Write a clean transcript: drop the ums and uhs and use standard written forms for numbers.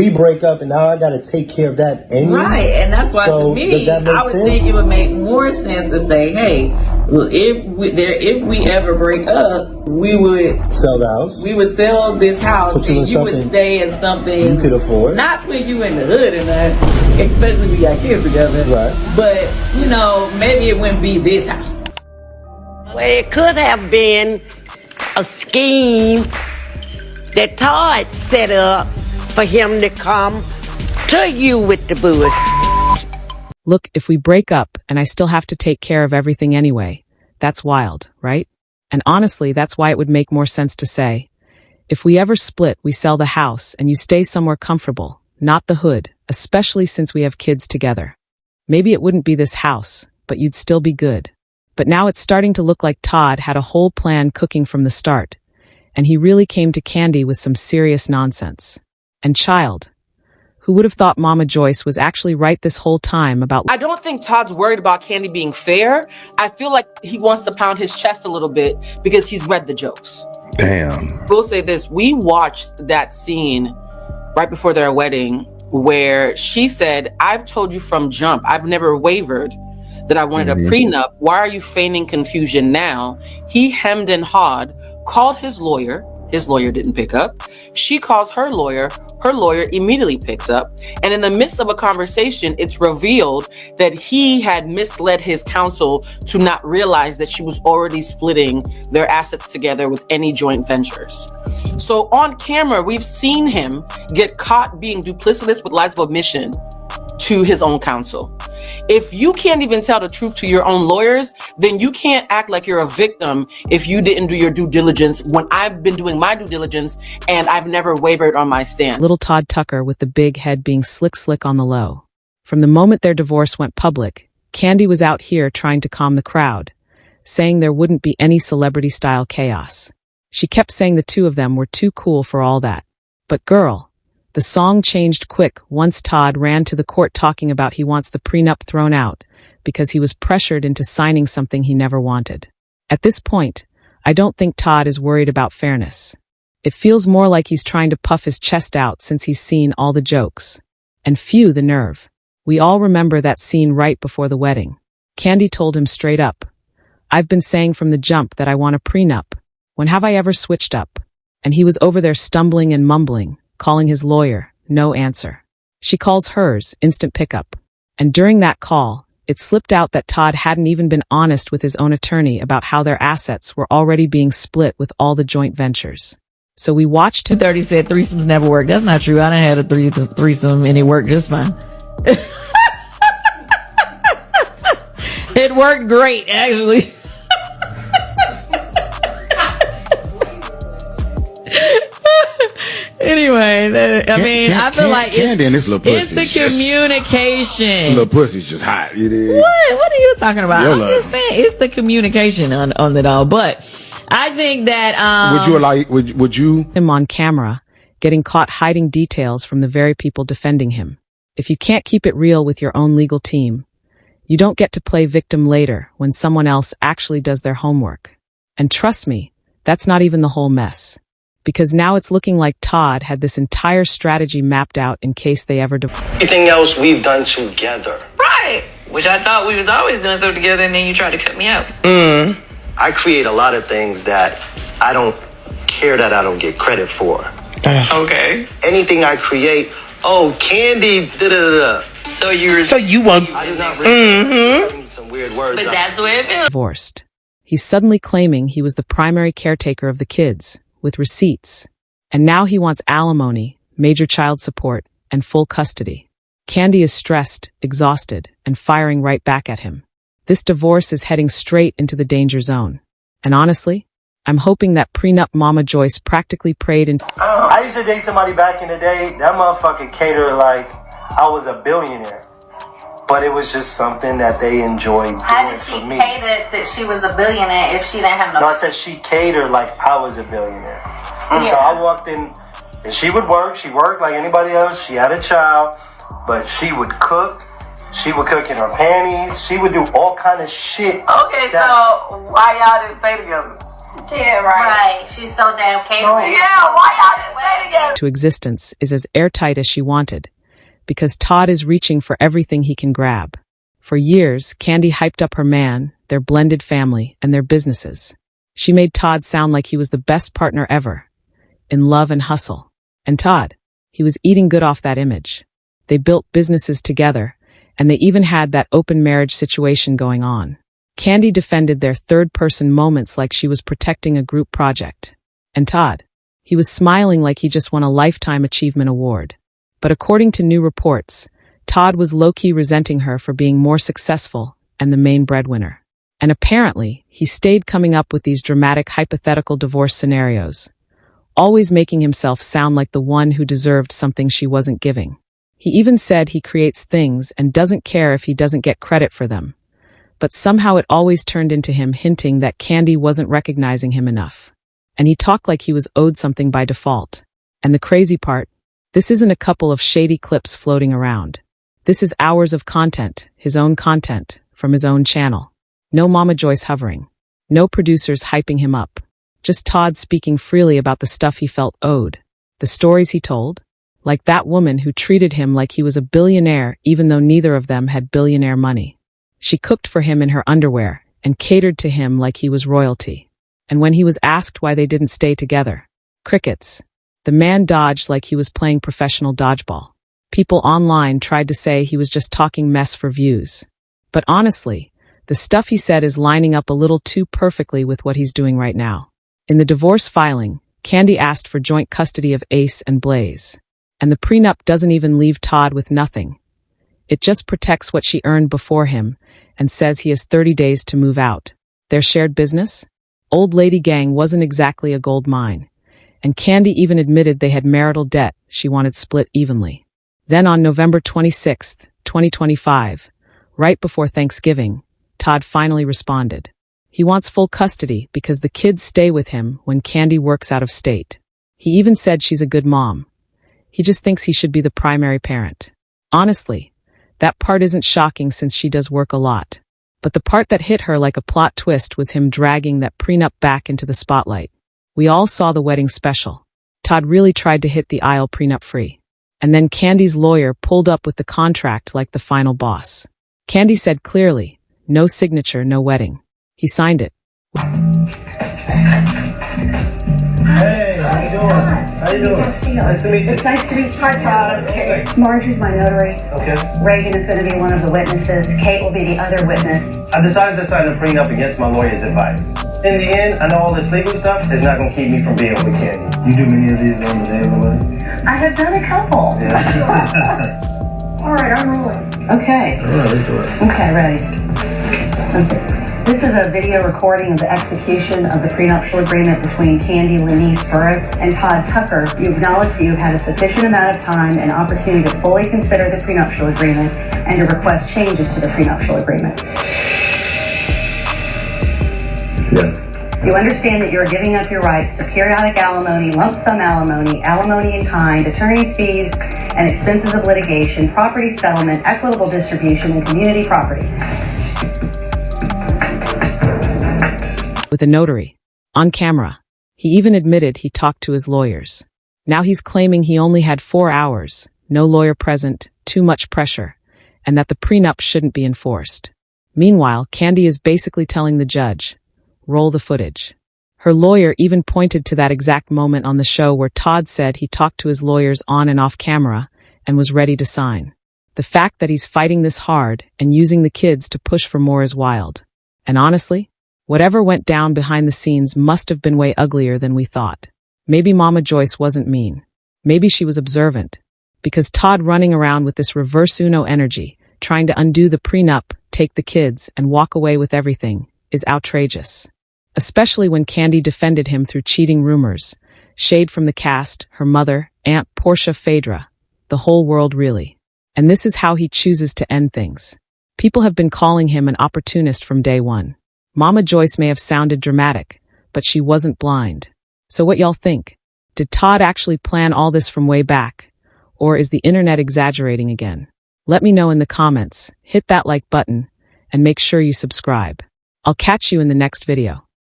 we break up and now I got to take care of that anyway. Right, and that's why to me, I would think it would make more sense to say, hey, if we ever break up, we would sell the house. We would sell this house, and you would stay in something you could afford. Not put you in the hood and that, especially if we got kids together. Right. But maybe it wouldn't be this house. Well, it could have been a scheme that Todd set up for him to come to you with the bush. Look, if we break up and I still have to take care of everything anyway, that's wild, right? And honestly, that's why it would make more sense to say, if we ever split, we sell the house and you stay somewhere comfortable, not the hood, especially since we have kids together. Maybe it wouldn't be this house, but you'd still be good. But now it's starting to look like Todd had a whole plan cooking from the start, and he really came to Kandi with some serious nonsense. And child, who would have thought Mama Joyce was actually right this whole time about... I don't think Todd's worried about Kandi being fair. I feel like he wants to pound his chest a little bit because he's read the jokes. Damn. We'll say this. We watched that scene right before their wedding where she said, I've told you from jump, I've never wavered that I wanted a prenup. Why are you feigning confusion now? He hemmed and hawed, called his lawyer. His lawyer didn't pick up. She calls her lawyer immediately picks up. And in the midst of a conversation, it's revealed that he had misled his counsel to not realize that she was already splitting their assets together with any joint ventures. So on camera, we've seen him get caught being duplicitous with lies of omission to his own counsel. If you can't even tell the truth to your own lawyers, then you can't act like you're a victim if you didn't do your due diligence when I've been doing my due diligence and I've never wavered on my stand. Little Todd Tucker with the big head being slick on the low. From the moment their divorce went public, Kandi was out here trying to calm the crowd, saying there wouldn't be any celebrity-style chaos. She kept saying the two of them were too cool for all that. But girl, the song changed quick once Todd ran to the court talking about he wants the prenup thrown out because he was pressured into signing something he never wanted. At this point, I don't think Todd is worried about fairness. It feels more like he's trying to puff his chest out since he's seen all the jokes. And phew, the nerve. We all remember that scene right before the wedding. Kandi told him straight up, I've been saying from the jump that I want a prenup. When have I ever switched up? And he was over there stumbling and mumbling, calling his lawyer, no answer. She calls hers, instant pickup. And during that call, it slipped out that Todd hadn't even been honest with his own attorney about how their assets were already being split with all the joint ventures. So we watched him. 30 said threesomes never work. That's not true. I done had a threesome and it worked just fine. It worked great, actually. Anyway, I feel like it's the communication. This little pussy's just hot. It is. What are you talking about? I'm just saying it's the communication on it all. But I think that would you him on camera getting caught hiding details from the very people defending him. If you can't keep it real with your own legal team, you don't get to play victim later when someone else actually does their homework. And trust me, that's not even the whole mess. Because now it's looking like Todd had this entire strategy mapped out in case they ever divorce. Everything else we've done together. Right. Which I thought we was always doing so together, and then you tried to cut me out. I create a lot of things that I don't care that I don't get credit for. Okay. Anything I create, Kandi, da-da-da-da. So you want... I do not really some weird words. But that's the way it feels. Divorced. He's suddenly claiming he was the primary caretaker of the kids, with receipts. And now he wants alimony, major child support, and full custody. Kandi is stressed, exhausted, and firing right back at him. This divorce is heading straight into the danger zone. And honestly, I'm hoping that prenup Mama Joyce practically prayed in... I used to date somebody back in the day, that motherfucker catered like I was a billionaire. But it was just something that they enjoyed doing for me. How did she cater that she was a billionaire if she didn't have no... No, I said she catered like I was a billionaire. So I walked in, and she would work. She worked like anybody else. She had a child, but she would cook. She would cook in her panties. She would do all kind of shit. Okay, so why y'all didn't stay together? Yeah, right. She's so damn capable. Yeah, why y'all just stay together? To existence is as airtight as she wanted, because Todd is reaching for everything he can grab. For years, Kandi hyped up her man, their blended family, and their businesses. She made Todd sound like he was the best partner ever, in love and hustle. And Todd, he was eating good off that image. They built businesses together, and they even had that open marriage situation going on. Kandi defended their third-person moments like she was protecting a group project. And Todd, he was smiling like he just won a Lifetime Achievement Award. But according to new reports, Todd was low-key resenting her for being more successful and the main breadwinner. And apparently, he stayed coming up with these dramatic hypothetical divorce scenarios, always making himself sound like the one who deserved something she wasn't giving. He even said he creates things and doesn't care if he doesn't get credit for them. But somehow it always turned into him hinting that Kandi wasn't recognizing him enough. And he talked like he was owed something by default. And the crazy part, this isn't a couple of shady clips floating around. This is hours of content, his own content, from his own channel. No Mama Joyce hovering. No producers hyping him up. Just Todd speaking freely about the stuff he felt owed. The stories he told. Like that woman who treated him like he was a billionaire even though neither of them had billionaire money. She cooked for him in her underwear and catered to him like he was royalty. And when he was asked why they didn't stay together, crickets. The man dodged like he was playing professional dodgeball. People online tried to say he was just talking mess for views. But honestly, the stuff he said is lining up a little too perfectly with what he's doing right now. In the divorce filing, Kandi asked for joint custody of Ace and Blaze. And the prenup doesn't even leave Todd with nothing. It just protects what she earned before him and says he has 30 days to move out. Their shared business? Old Lady Gang wasn't exactly a gold mine. And Kandi even admitted they had marital debt she wanted split evenly. Then on November 26, 2025, right before Thanksgiving, Todd finally responded. He wants full custody because the kids stay with him when Kandi works out of state. He even said she's a good mom. He just thinks he should be the primary parent. Honestly, that part isn't shocking since she does work a lot. But the part that hit her like a plot twist was him dragging that prenup back into the spotlight. We all saw the wedding special. Todd really tried to hit the aisle prenup free. And then Kandi's lawyer pulled up with the contract like the final boss. Kandi said clearly, no signature, no wedding. He signed it. Hey, how you doing? How you doing? Nice to meet you. It's nice to meet you. Hi, Todd. Okay. Marjorie's my notary. Okay. Reagan is going to be one of the witnesses. Kate will be the other witness. I decided to sign a prenup against my lawyer's advice. In the end, I know all this legal stuff is not going to keep me from being with Kandi. You do many of these on the day of the wedding? I have done a couple. Yeah. All right, I'm rolling. Okay. All right, let's do it. Okay, ready. Okay. This is a video recording of the execution of the prenuptial agreement between Kandi Burruss and Todd Tucker. You acknowledge that you have had a sufficient amount of time and opportunity to fully consider the prenuptial agreement and to request changes to the prenuptial agreement. Yes. You understand that you are giving up your rights to periodic alimony, lump sum alimony, alimony in kind, attorney's fees and expenses of litigation, property settlement, equitable distribution, and community property. With a notary. On camera. He even admitted he talked to his lawyers. Now he's claiming he only had 4 hours, no lawyer present, too much pressure, and that the prenup shouldn't be enforced. Meanwhile, Kandi is basically telling the judge, roll the footage. Her lawyer even pointed to that exact moment on the show where Todd said he talked to his lawyers on and off camera and was ready to sign. The fact that he's fighting this hard and using the kids to push for more is wild. And honestly, whatever went down behind the scenes must have been way uglier than we thought. Maybe Mama Joyce wasn't mean. Maybe she was observant. Because Todd running around with this reverse Uno energy, trying to undo the prenup, take the kids, and walk away with everything, is outrageous. Especially when Kandi defended him through cheating rumors, shade from the cast, her mother, Aunt Portia Phaedra, the whole world really. And this is how he chooses to end things. People have been calling him an opportunist from day one. Mama Joyce may have sounded dramatic, but she wasn't blind. So what y'all think? Did Todd actually plan all this from way back? Or is the internet exaggerating again? Let me know in the comments, hit that like button, and make sure you subscribe. I'll catch you in the next video.